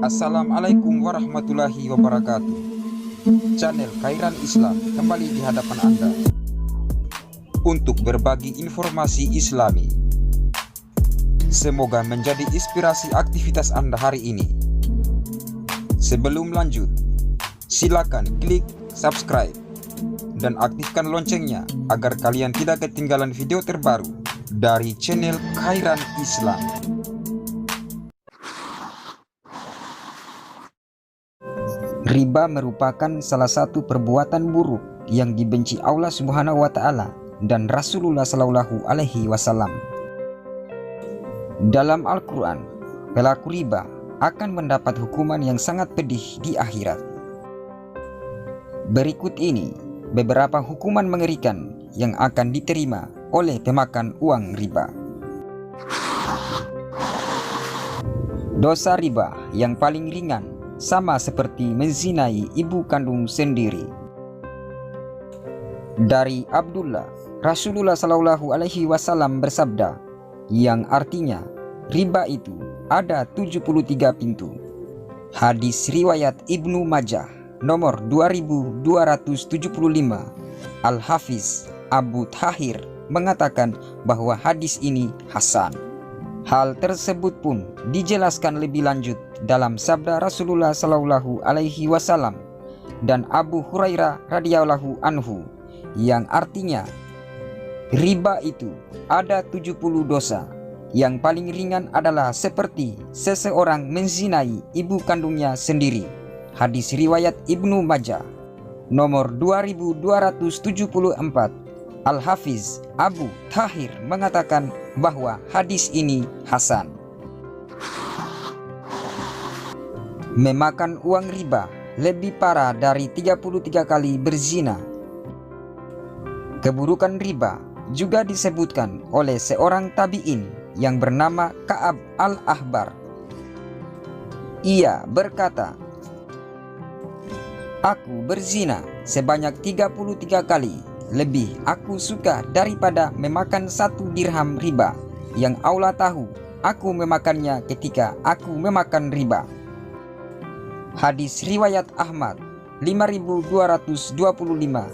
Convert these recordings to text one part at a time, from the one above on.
Assalamualaikum warahmatullahi wabarakatuh. Channel Khairan Islam kembali di hadapan Anda untuk berbagi informasi Islami. Semoga menjadi inspirasi aktivitas Anda hari ini. Sebelum lanjut, silakan klik subscribe dan aktifkan loncengnya agar kalian tidak ketinggalan video terbaru dari channel Khairan Islam. Riba merupakan salah satu perbuatan buruk yang dibenci Allah Subhanahu wa Ta'ala dan Rasulullah Shallallahu Alaihi Wasallam. Dalam Al-Quran, pelaku riba akan mendapat hukuman yang sangat pedih di akhirat. Berikut ini beberapa hukuman mengerikan yang akan diterima oleh pemakan uang riba. Dosa riba yang paling ringan sama seperti menzinai ibu kandung sendiri. Dari Abdullah, Rasulullah Shallallahu Alaihi Wasallam bersabda, yang artinya riba itu ada 73 pintu. Hadis riwayat Ibnu Majah nomor 2275. Al-Hafiz Abu Tahir mengatakan bahwa hadis ini hasan. Hal tersebut pun dijelaskan lebih lanjut dalam sabda Rasulullah Shallallahu Alaihi Wasallam dan Abu Hurairah radhiyallahu anhu, yang artinya riba itu ada 70 dosa. Yang paling ringan adalah seperti seseorang menzinai ibu kandungnya sendiri. Hadis riwayat Ibnu Majah nomor 2274. Al-Hafiz Abu Tahir mengatakan bahwa hadis ini hasan. Memakan uang riba lebih parah dari 33 kali berzina. Keburukan riba juga disebutkan oleh seorang tabi'in yang bernama Ka'ab al-Ahbar. Ia berkata, "Aku berzina sebanyak 33 kali. Lebih aku suka daripada memakan 1 dirham riba, yang Allah tahu aku memakannya ketika aku memakan riba." Hadis riwayat Ahmad 5225.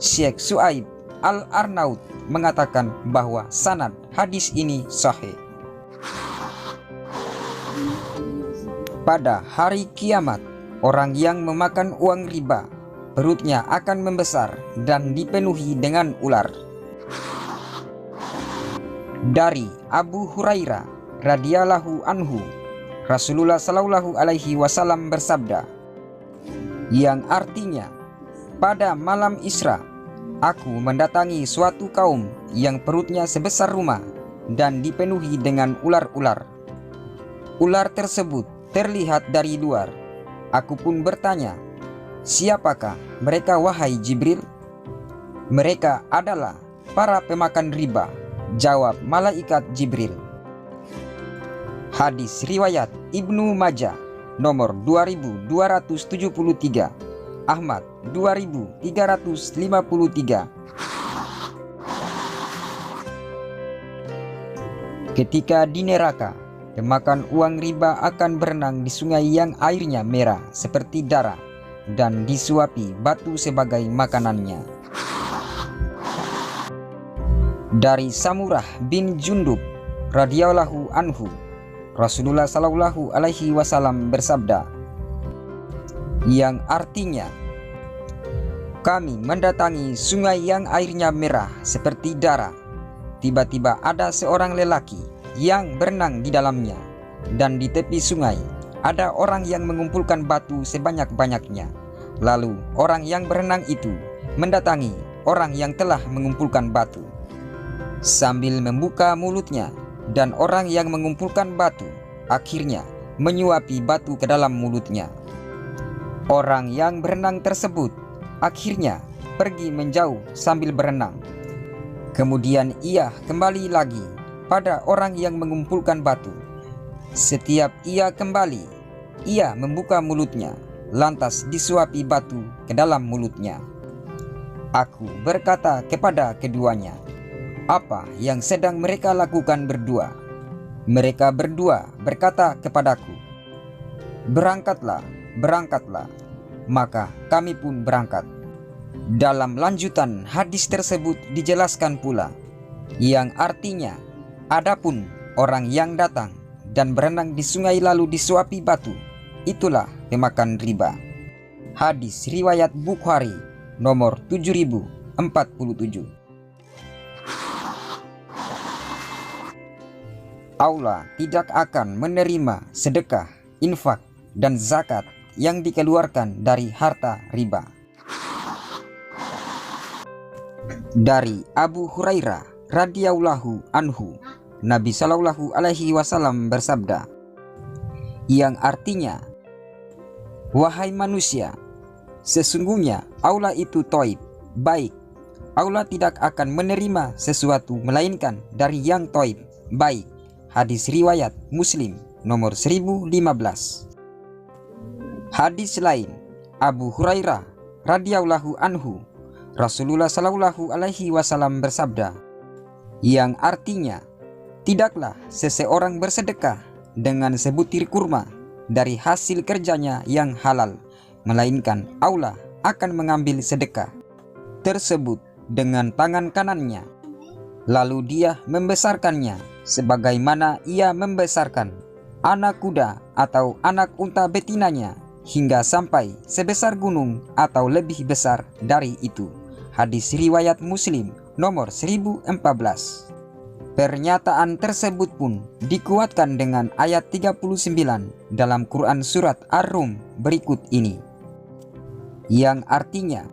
Syekh Su'aib Al-Arnaud mengatakan bahwa sanad hadis ini sahih. Pada hari kiamat, orang yang memakan uang riba perutnya akan membesar dan dipenuhi dengan ular. Dari Abu Hurairah radhiyallahu anhu, Rasulullah Shallallahu Alaihi Wasallam bersabda, yang artinya, pada malam Isra, aku mendatangi suatu kaum yang perutnya sebesar rumah dan dipenuhi dengan ular-ular. Ular tersebut terlihat dari luar. Aku pun bertanya, "Siapakah mereka wahai Jibril?" "Mereka adalah para pemakan riba," jawab malaikat Jibril. Hadis riwayat Ibnu Majah nomor 2273. Ahmad 2353. Ketika di neraka, pemakan uang riba akan berenang di sungai yang airnya merah seperti darah dan disuapi batu sebagai makanannya. Dari Samurah bin Jundub radhiyallahu anhu, Rasulullah Shallallahu Alaihi Wasallam bersabda, yang artinya, kami mendatangi sungai yang airnya merah seperti darah. Tiba-tiba ada seorang lelaki yang berenang di dalamnya, dan di tepi sungai ada orang yang mengumpulkan batu sebanyak-banyaknya. Lalu orang yang berenang itu mendatangi orang yang telah mengumpulkan batu sambil membuka mulutnya, dan orang yang mengumpulkan batu akhirnya menyuapi batu ke dalam mulutnya. Orang yang berenang tersebut akhirnya pergi menjauh sambil berenang. Kemudian ia kembali lagi pada orang yang mengumpulkan batu. Setiap ia kembali, ia membuka mulutnya, lantas disuapi batu ke dalam mulutnya. Aku berkata kepada keduanya, "Apa yang sedang mereka lakukan berdua?" Mereka berdua berkata kepadaku, Berangkatlah, berangkatlah, maka kami pun berangkat. Dalam lanjutan hadis tersebut dijelaskan pula, yang artinya, adapun orang yang datang dan berenang di sungai lalu disuapi batu, itulah pemakan riba. Hadis riwayat Bukhari nomor 7047. Allah tidak akan menerima sedekah, infak, dan zakat yang dikeluarkan dari harta riba. Dari Abu Hurairah radhiyallahu anhu, Nabi Shallallahu alaihi wasallam bersabda, yang artinya, wahai manusia, sesungguhnya Allah itu thayyib, baik. Allah tidak akan menerima sesuatu melainkan dari yang thayyib, baik. Hadis riwayat Muslim nomor 1015. Hadis lain, Abu Hurairah radhiyallahu anhu, Rasulullah Shallallahu alaihi wasallam bersabda, yang artinya, tidaklah seseorang bersedekah dengan sebutir kurma dari hasil kerjanya yang halal, melainkan Allah akan mengambil sedekah tersebut dengan tangan kanannya, lalu dia membesarkannya sebagaimana ia membesarkan anak kuda atau anak unta betinanya, hingga sampai sebesar gunung atau lebih besar dari itu. Hadis riwayat Muslim nomor 1014. Pernyataan tersebut pun dikuatkan dengan ayat 39 dalam Quran surat Ar-Rum berikut ini, yang artinya,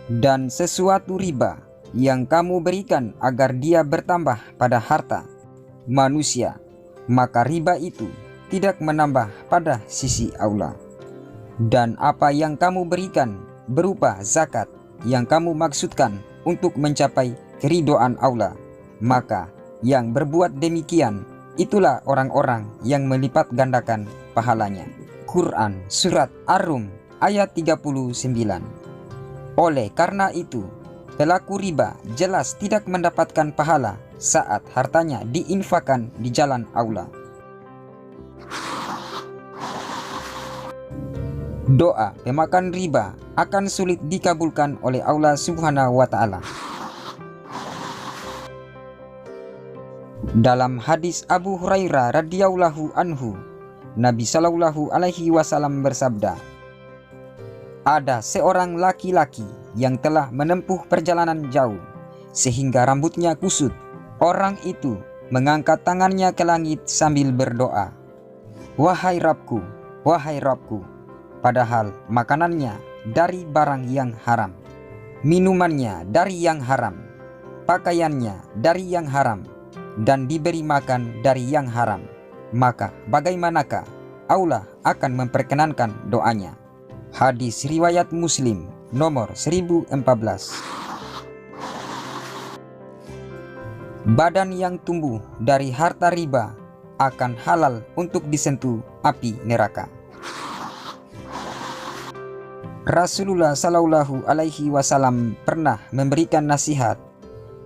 dan sesuatu riba yang kamu berikan agar dia bertambah pada harta manusia, maka riba itu tidak menambah pada sisi Allah. Dan apa yang kamu berikan berupa zakat yang kamu maksudkan untuk mencapai keridhaan Allah, maka yang berbuat demikian itulah orang-orang yang melipat gandakan pahalanya. Quran surat Ar-Rum ayat 39. Oleh karena itu, pelaku riba jelas tidak mendapatkan pahala saat hartanya diinfakkan di jalan Allah. Doa pemakan riba akan sulit dikabulkan oleh Allah Subhanahu wa Ta'ala. Dalam hadis Abu Hurairah radhiyallahu anhu, Nabi Shallallahu alaihi wasallam bersabda, ada seorang laki-laki yang telah menempuh perjalanan jauh sehingga rambutnya kusut. Orang itu mengangkat tangannya ke langit sambil berdoa, wahai Rabbku, wahai Rabbku. Padahal makanannya dari barang yang haram, minumannya dari yang haram, pakaiannya dari yang haram, dan diberi makan dari yang haram. Maka bagaimanakah Allah akan memperkenankan doanya? Hadis riwayat Muslim nomor 1014. Badan yang tumbuh dari harta riba akan halal untuk disentuh api neraka. Rasulullah Shallallahu alaihi wasallam pernah memberikan nasihat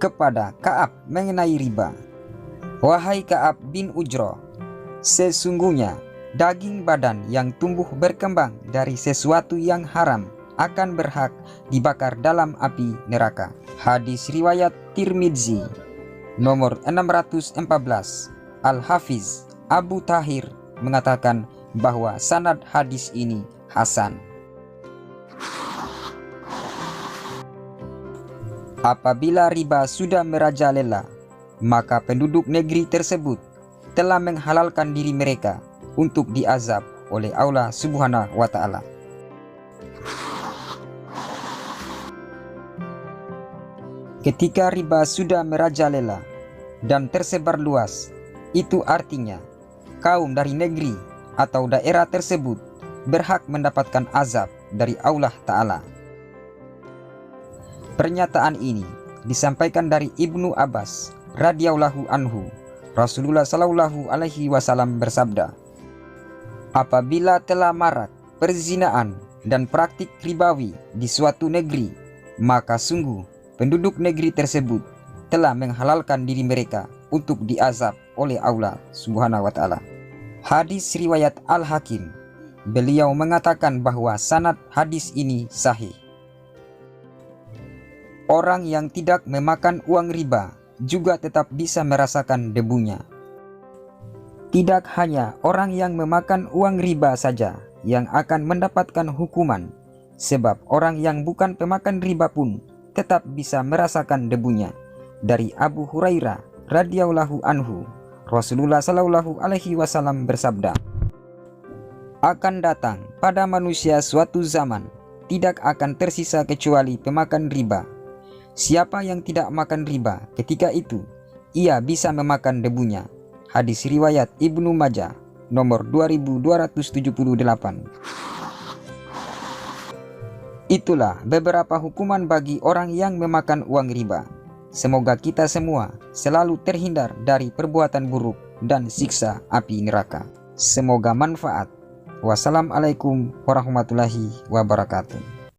kepada Ka'ab mengenai riba. Wahai Ka'ab bin Ujrah, sesungguhnya daging badan yang tumbuh berkembang dari sesuatu yang haram akan berhak dibakar dalam api neraka. Hadis riwayat Tirmidzi nomor 614. Al-Hafiz Abu Tahir mengatakan bahwa sanad hadis ini hasan. Apabila riba sudah merajalela, maka penduduk negeri tersebut telah menghalalkan diri mereka untuk diazab oleh Allah Subhanahu wa Ta'ala. Ketika riba sudah merajalela dan tersebar luas, itu artinya kaum dari negeri atau daerah tersebut berhak mendapatkan azab dari Allah Ta'ala. Pernyataan ini disampaikan dari Ibnu Abbas radhiyallahu anhu. Rasulullah Shallallahu alaihi wasallam bersabda, apabila telah marak perzinaan dan praktik ribawi di suatu negeri, maka sungguh penduduk negeri tersebut telah menghalalkan diri mereka untuk diazab oleh Allah Subhanahu wa Ta'ala. Hadis riwayat Al-Hakim beliau mengatakan bahwa sanad hadis ini sahih. Orang yang tidak memakan uang riba juga tetap bisa merasakan debunya. Tidak hanya orang yang memakan uang riba saja yang akan mendapatkan hukuman, sebab orang yang bukan pemakan riba pun tetap bisa merasakan debunya. Dari Abu Hurairah radhiyallahu anhu, Rasulullah Shallallahu alaihi wasallam bersabda, "Akan datang pada manusia suatu zaman, tidak akan tersisa kecuali pemakan riba. Siapa yang tidak makan riba ketika itu, ia bisa memakan debunya." Hadis riwayat Ibnu Majah nomor 2278. Itulah beberapa hukuman bagi orang yang memakan uang riba. Semoga kita semua selalu terhindar dari perbuatan buruk dan siksa api neraka. Semoga manfaat. Wassalamualaikum warahmatullahi wabarakatuh.